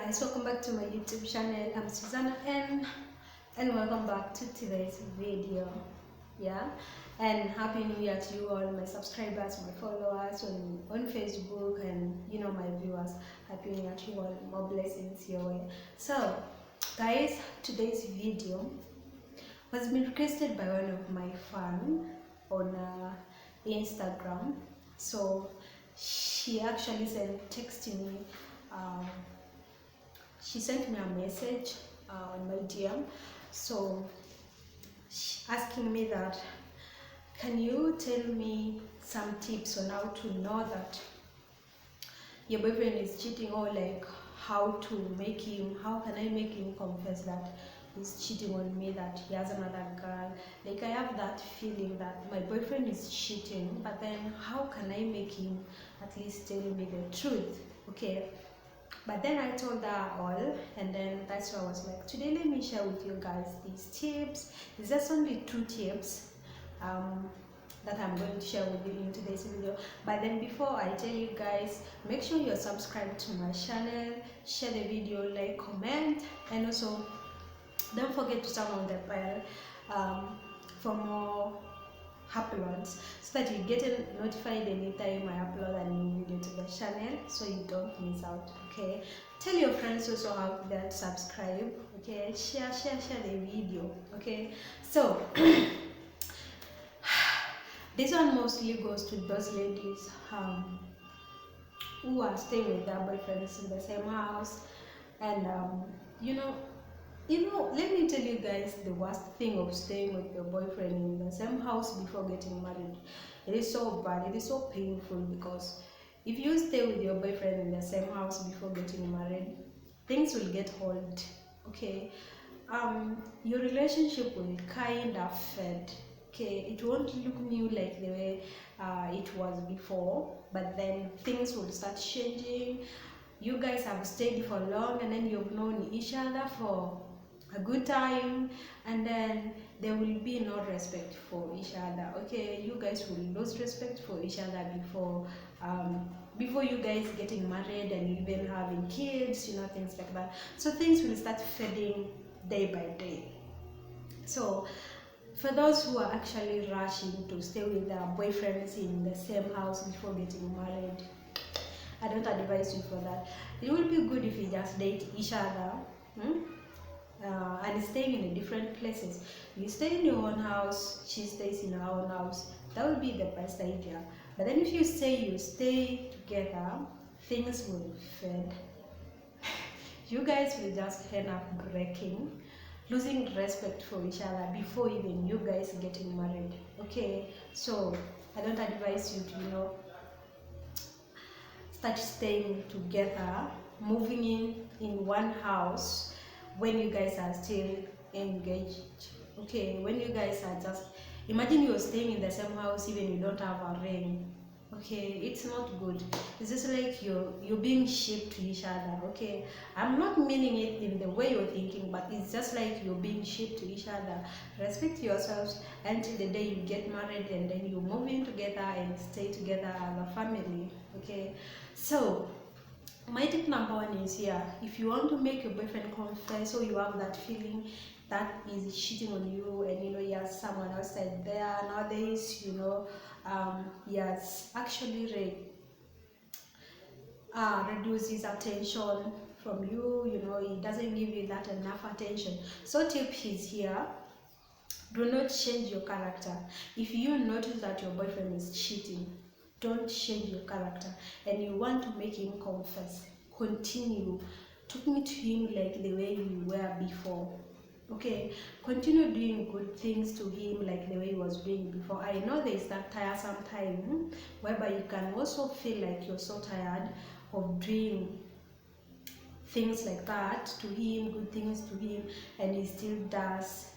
guys, welcome back to my YouTube channel. I'm Susanna N and welcome back to today's video. Yeah, and happy new year to you all, my subscribers, my followers on Facebook, and my viewers. Happy new year to you all, more blessings your way. So guys, today's video has been requested by one of my fans on Instagram. So she actually texted me. She sent me a message on my DM, so asking me that, can you tell me some tips on how to know that your boyfriend is cheating, or like how can I make him confess that he's cheating on me, that he has another girl. Like, I have that feeling that my boyfriend is cheating, but then how can I make him at least tell me the truth? Okay. But then I told her all, and then that's why I was like, today let me share with you guys these tips. There's just only 2 tips that I'm going to share with you in today's video. But then before I tell you guys, make sure you're subscribed to my channel, share the video, like, comment, and also don't forget to turn on the bell for more uploads, so that you get notified anytime I upload a new video to the channel, so you don't miss out. Okay, tell your friends also how to subscribe. Okay, share the video. Okay, so this one mostly goes to those ladies who are staying with their boyfriends in the same house, and let me tell you guys the worst thing of staying with your boyfriend in the same house before getting married. It is so bad, it is so painful, because if you stay with your boyfriend in the same house before getting married, things will get old. Okay, your relationship will kind of fade. Okay, it won't look new like the way it was before, but then things will start changing. You guys have stayed for long, and then you've known each other for a good time, and then there will be no respect for each other. Okay, you guys will lose respect for each other before you guys getting married and even having kids, things like that. So things will start fading day by day. So for those who are actually rushing to stay with their boyfriends in the same house before getting married, I don't advise you for that. It will be good if you just date each other and staying in different places. You stay in your own house, she stays in her own house. That would be the best idea. But then if you stay together, things will fade. You guys will just end up breaking, losing respect for each other before even you guys getting married. Okay, so I don't advise you to start staying together, moving in one house when you guys are still engaged. Okay, when you guys are just, imagine you're staying in the same house even you don't have a ring. Okay, it's not good. It's just like you're being shipped to each other. Okay, I'm not meaning it in the way you're thinking, but it's just like you're being shipped to each other. Respect yourselves until the day you get married, and then you move in together and stay together as a family. Okay, so my tip number 1 is here. If you want to make your boyfriend confess, or you have that feeling that he's cheating on you, and he has someone outside there nowadays, he has actually reduced his attention from you, he doesn't give you that enough attention. So tip is here: do not change your character. If you notice that your boyfriend is cheating, don't change your character, and you want to make him confess, continue talking to him like the way you were before. Okay, continue doing good things to him like the way he was doing before. I know there is that tiresome time whereby you can also feel like you're so tired of doing things like that to him, good things to him, and he still does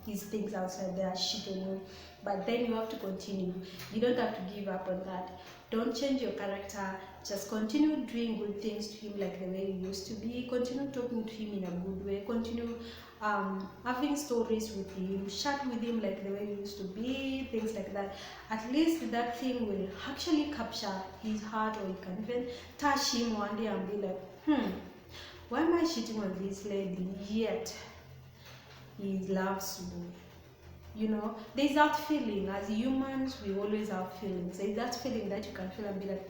his things outside there, shit on you. But then you have to continue. You don't have to give up on that. Don't change your character. Just continue doing good things to him like the way you used to be. Continue talking to him in a good way. Continue having stories with him. Chat with him like the way you used to be. Things like that. At least that thing will actually capture his heart, or you can even touch him one day and be like, why am I cheating on this lady yet he loves me? You know, there's that feeling. As humans, we always have feelings. There's that feeling that you can feel and be like,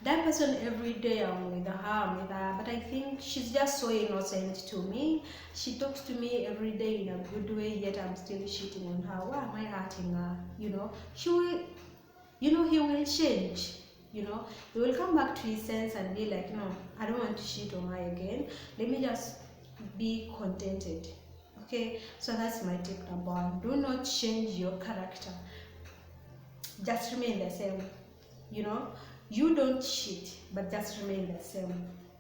that person, every day I'm with her, but I think she's just so innocent to me. She talks to me every day in a good way, yet I'm still cheating on her. Why am I hurting her? You know, she will, he will change. He will come back to his sense and be like, no, I don't want to cheat on her again. Let me just be contented. Okay, so that's my tip number one. Do not change your character. Just remain the same. You don't cheat, but just remain the same.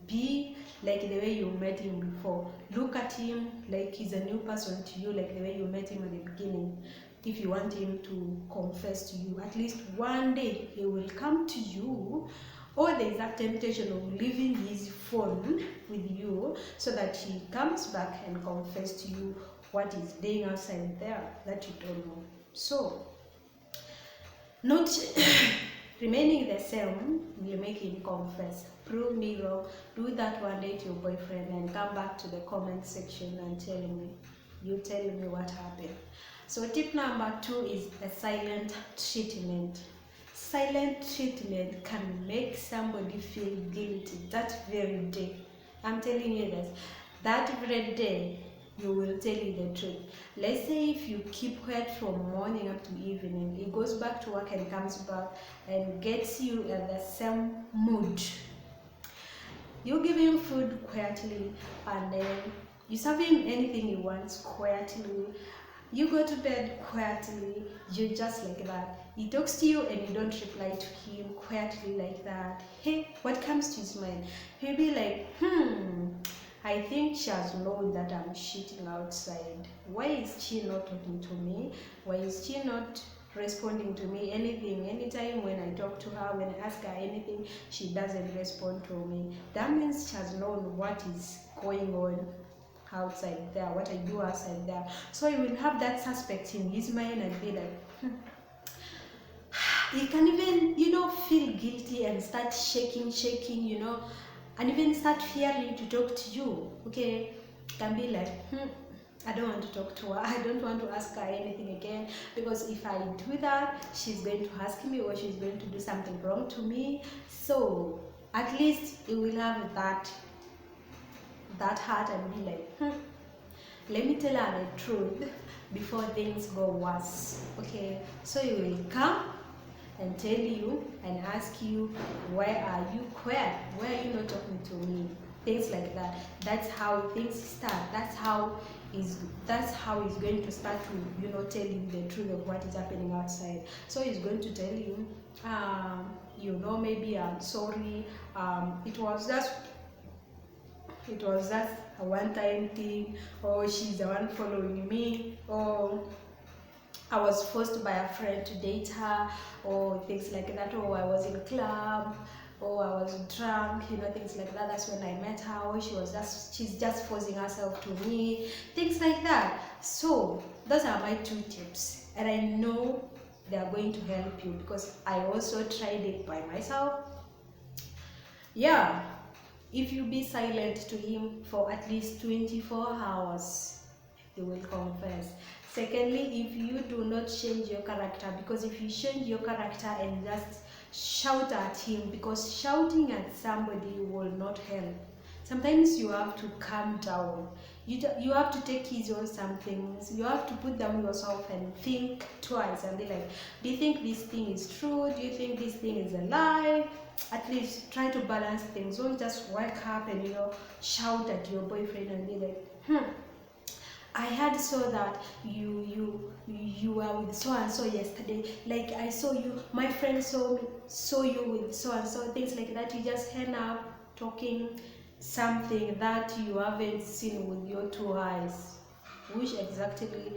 Be like the way you met him before. Look at him like he's a new person to you, like the way you met him at the beginning. If you want him to confess to you, at least one day he will come to you, or there is that temptation of leaving his phone with you so that he comes back and confess to you what is doing outside there that you don't know. So, not remaining the same will make him confess. Prove me wrong. Do that one day to your boyfriend and come back to the comment section and tell me. You tell me what happened. So tip number 2 is a silent treatment. Silent treatment can make somebody feel guilty that very day. I'm telling you this. That very day, you will tell you the truth. Let's say if you keep quiet from morning up to evening, he goes back to work and comes back and gets you in the same mood. You give him food quietly, and then you serve him anything he wants quietly. You go to bed quietly. You just like that. He talks to you and you don't reply to him quietly like that. Hey, what comes to his mind? He'll be like, I think she has known that I'm cheating outside. Why is she not talking to me? Why is she not responding to me anything? Anytime when I talk to her, when I ask her anything, she doesn't respond to me. That means she has known what is going on outside there, what I do outside there. So he will have that suspect in his mind and be like, he can even, feel guilty and start shaking, and even start fearing to talk to you. Okay, can be like, I don't want to talk to her. I don't want to ask her anything again, because if I do that, she's going to ask me or she's going to do something wrong to me. So at least it will have that heart and be like, let me tell her the truth before things go worse. Okay, so he will come and tell you and ask you, where are you? Why are you not talking to me? Things like that. That's how things start. That's how he's going to start to tell you the truth of what is happening outside. So he's going to tell you, maybe I'm sorry, it was just a one-time thing, or she's the one following me, or I was forced by a friend to date her, or things like that, or I was in a club, or I was drunk, things like that. That's when I met her, or she's just forcing herself to me, things like that. So those are my 2 tips, and I know they are going to help you because I also tried it by myself. Yeah, if you be silent to him for at least 24 hours, he will confess. Secondly, if you do not change your character, because if you change your character and just shout at him, because shouting at somebody will not help. Sometimes you have to calm down. You have to take easy on some things. You have to put down yourself and think twice and be like, do you think this thing is true? Do you think this thing is a lie? At least try to balance things. Don't just wake up and shout at your boyfriend and be like, I heard so that you were with so and so yesterday. Like I saw you, my friend saw you with so and so, things like that. You just end up talking something that you haven't seen with your 2 eyes, which exactly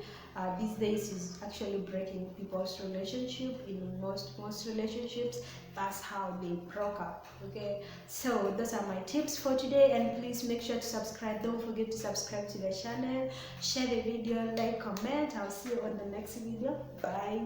these days is actually breaking people's relationship. In most relationships, that's how they broke up. Okay, so those are my tips for today, and please make sure to subscribe. Don't forget to subscribe to the channel, share the video, like, comment. I'll see you on the next video. Bye.